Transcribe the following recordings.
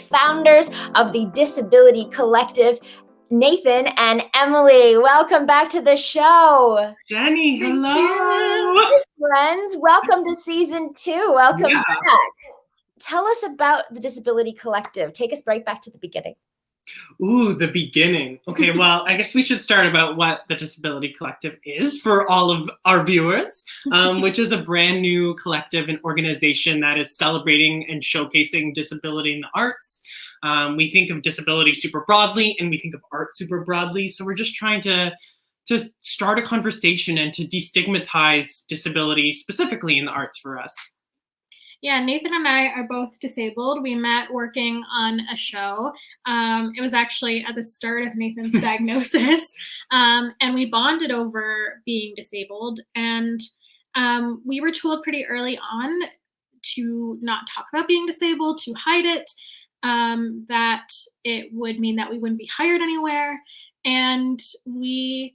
founders of the Disability Collective, Nathan and Emily. Welcome back to the show. Jeni, hello. Friends, welcome to season 2. Welcome back. Tell us about the Disability Collective. Take us right back to the beginning. Ooh, the beginning. Okay, well, I guess we should start about what the Disability Collective is for all of our viewers, which is a brand new collective and organization that is celebrating and showcasing disability in the arts. We think of disability super broadly, and we think of art super broadly. So we're just trying to start a conversation and to destigmatize disability specifically in the arts for us. Yeah, Nathan and I are both disabled. We met working on a show. It was actually at the start of Nathan's diagnosis, and we bonded over being disabled. And we were told pretty early on to not talk about being disabled, to hide it, that it would mean that we wouldn't be hired anywhere. And we,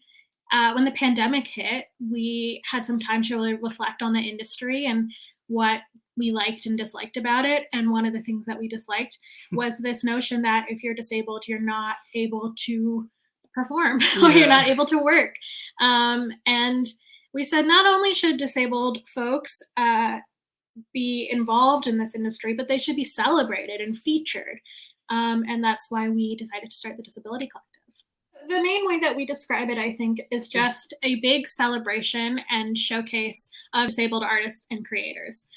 when the pandemic hit, we had some time to really reflect on the industry and what we liked and disliked about it. And one of the things that we disliked was this notion that if you're disabled, you're not able to perform or you're not able to work. And we said not only should disabled folks be involved in this industry, but they should be celebrated and featured. And that's why we decided to start the Disability Collective. The main way that we describe it, I think, is just a big celebration and showcase of disabled artists and creators.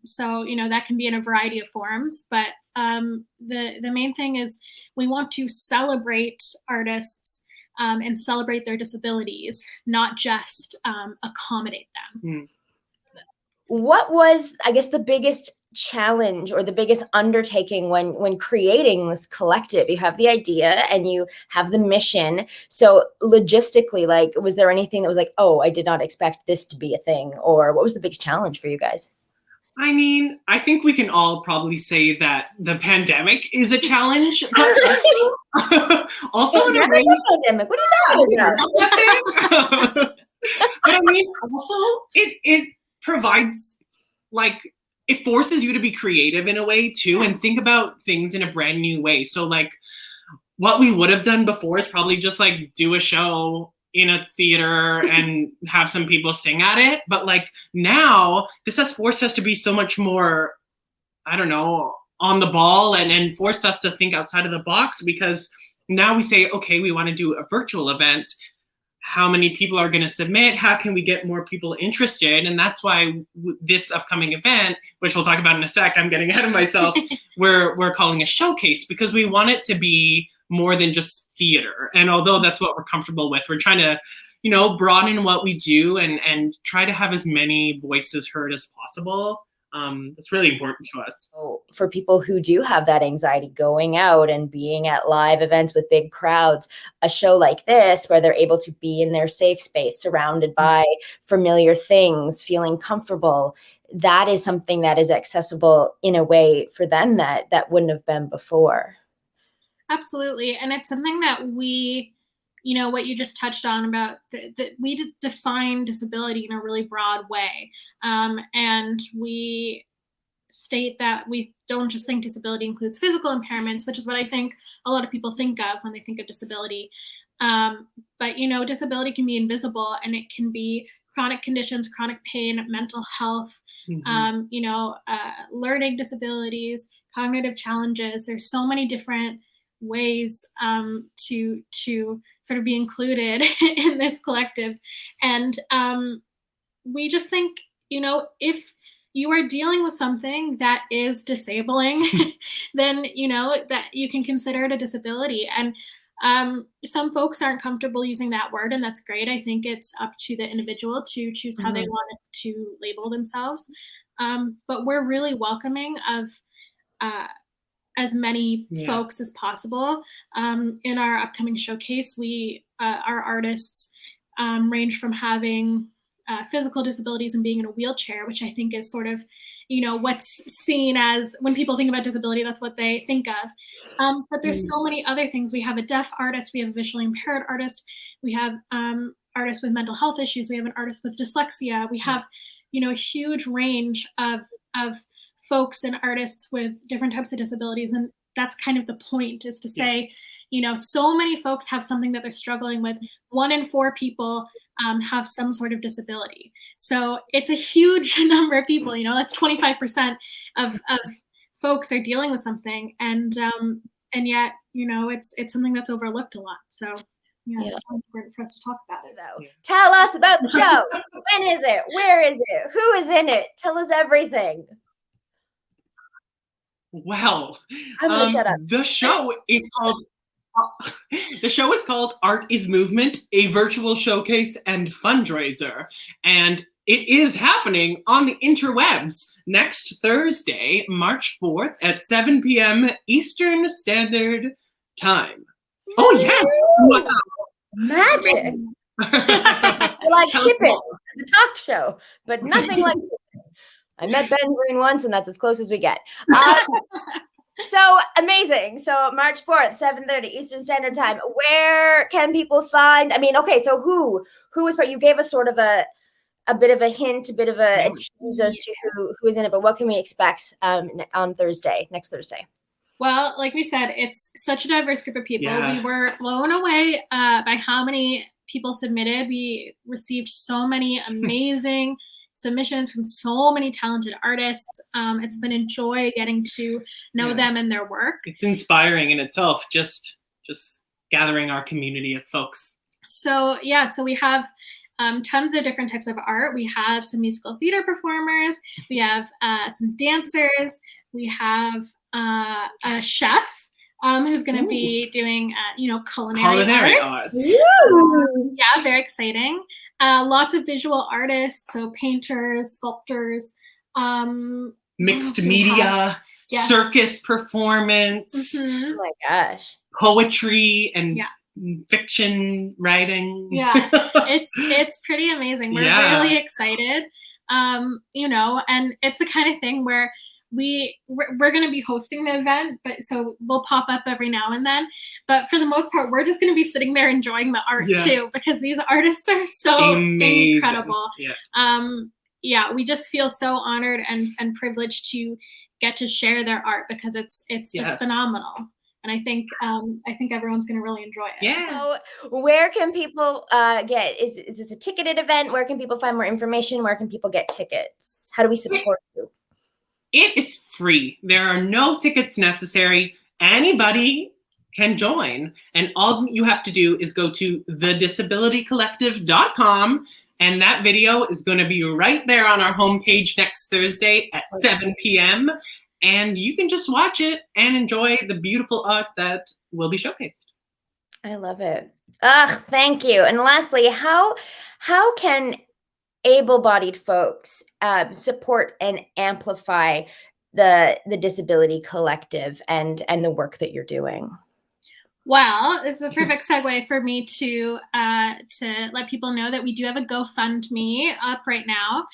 So, you know, that can be in a variety of forms, but the main thing is we want to celebrate artists and celebrate their disabilities, not just accommodate them. What was, I guess, the biggest challenge or the biggest undertaking when creating this collective? You have the idea and you have the mission. So logistically, like, was there anything that was like, oh, I did not expect this to be a thing? Or what was the biggest challenge for you guys? I mean, I think we can all probably say that the pandemic is a challenge. Also, in a way, pandemic. What are you talking about? But I mean, also, it provides, like, it forces you to be creative in a way too, and think about things in a brand new way. So, like, what we would have done before is probably just like do a show in a theater and have some people sing at it. But like now, this has forced us to be so much more, I don't know, on the ball and forced us to think outside of the box, because now we say, okay, we want to do a virtual event. How many people are going to submit? How can we get more people interested? And that's why this upcoming event, which we'll talk about in a sec, I'm getting ahead of myself, we're calling a showcase, because we want it to be more than just theater. And although that's what we're comfortable with, we're trying to, you know, broaden what we do and try to have as many voices heard as possible. That's really important to us. So for people who do have that anxiety going out and being at live events with big crowds, a show like this where they're able to be in their safe space, surrounded by familiar things, feeling comfortable, that is something that is accessible in a way for them that wouldn't have been before. Absolutely. And it's something that we, you know, what you just touched on about that we define disability in a really broad way. And we state that we don't just think disability includes physical impairments, which is what I think a lot of people think of when they think of disability. But, you know, disability can be invisible, and it can be chronic conditions, chronic pain, mental health, you know, learning disabilities, cognitive challenges. There's so many different ways to sort of be included in this collective. And we just think, you know, if you are dealing with something that is disabling, then, you know, that you can consider it a disability. And some folks aren't comfortable using that word, and that's great. I think it's up to the individual to choose how they want to label themselves. But we're really welcoming of as many folks as possible. In our upcoming showcase, our artists range from having physical disabilities and being in a wheelchair, which I think is sort of, you know, what's seen as, when people think about disability, that's what they think of. But there's so many other things. We have a deaf artist, we have a visually impaired artist, we have artists with mental health issues, we have an artist with dyslexia, we have, you know, a huge range of folks and artists with different types of disabilities. And that's kind of the point, is to say, you know, so many folks have something that they're struggling with. 1 in 4 people have some sort of disability. So it's a huge number of people, you know, that's 25% of folks are dealing with something. And yet, you know, it's something that's overlooked a lot. So yeah, it's important for us to talk about it. Though. Tell us about the show. When is it? Where is it? Who is in it? Tell us everything. Well, I'm gonna shut up. the show is called Art is Movement, a virtual showcase and fundraiser. And it is happening on the interwebs next Thursday, March 4th at 7 p.m. Eastern Standard Time. Oh, yes. Wow. Magic. Like Pippin, the talk show, but nothing like Pippin. I met Ben Green once, and that's as close as we get. So amazing. So March 4th, 7:30 Eastern Standard Time. Where can people find? I mean, okay, so who is part? You gave us sort of a bit of a hint, a bit of a tease as to who is in it, but what can we expect on Thursday, next Thursday? Well, like we said, it's such a diverse group of people. We were blown away by how many people submitted. We received so many amazing submissions from so many talented artists. It's been a joy getting to know them and their work. It's inspiring in itself, just gathering our community of folks. So we have tons of different types of art. We have some musical theater performers. We have some dancers. We have a chef who's going to be doing, culinary arts. Yeah, very exciting. Lots of visual artists, so painters, sculptors, mixed media, circus performance. Oh my gosh. Poetry and fiction writing. Yeah, it's pretty amazing. We're really excited. And it's the kind of thing where we're going to be hosting the event, but so we'll pop up every now and then. But for the most part, we're just going to be sitting there enjoying the art too, because these artists are so amazing. Incredible. We just feel so honored and privileged to get to share their art, because it's just phenomenal. And I think everyone's going to really enjoy it. Yeah. So where can people get? Is it a ticketed event? Where can people find more information? Where can people get tickets? How do we support you? It is free. There are no tickets necessary. Anybody can join. And all you have to do is go to thedisabilitycollective.com. And that video is going to be right there on our homepage next Thursday at 7 p.m. And you can just watch it and enjoy the beautiful art that will be showcased. I love it. Thank you. And lastly, how can able-bodied folks support and amplify the Disability Collective and the work that you're doing? Well, it's a perfect segue for me to let people know that we do have a GoFundMe up right now,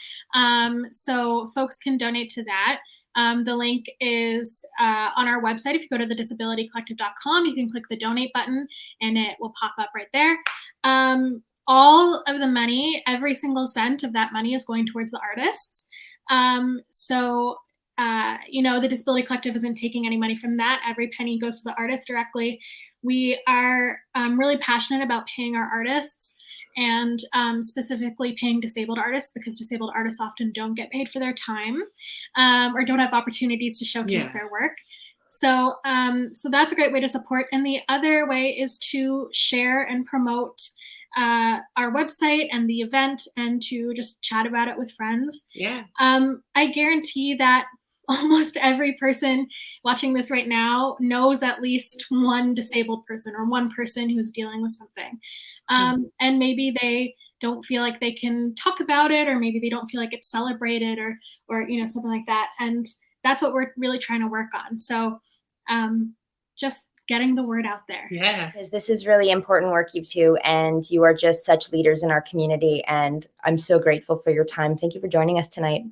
so folks can donate to that. The link is on our website. If you go to thedisabilitycollective.com, you can click the donate button and it will pop up right there. All of the money, every single cent of that money is going towards the artists. The Disability Collective isn't taking any money from that. Every penny goes to the artist directly. We are really passionate about paying our artists, and specifically paying disabled artists, because disabled artists often don't get paid for their time or don't have opportunities to showcase their work. So that's a great way to support. And the other way is to share and promote our website and the event, and to just chat about it with friends. I guarantee that almost every person watching this right now knows at least one disabled person or one person who's dealing with something. And maybe they don't feel like they can talk about it, or maybe they don't feel like it's celebrated, or something like that. And that's what we're really trying to work on. So just getting the word out there. Yeah. Because this is really important work, you two, and you are just such leaders in our community. And I'm so grateful for your time. Thank you for joining us tonight.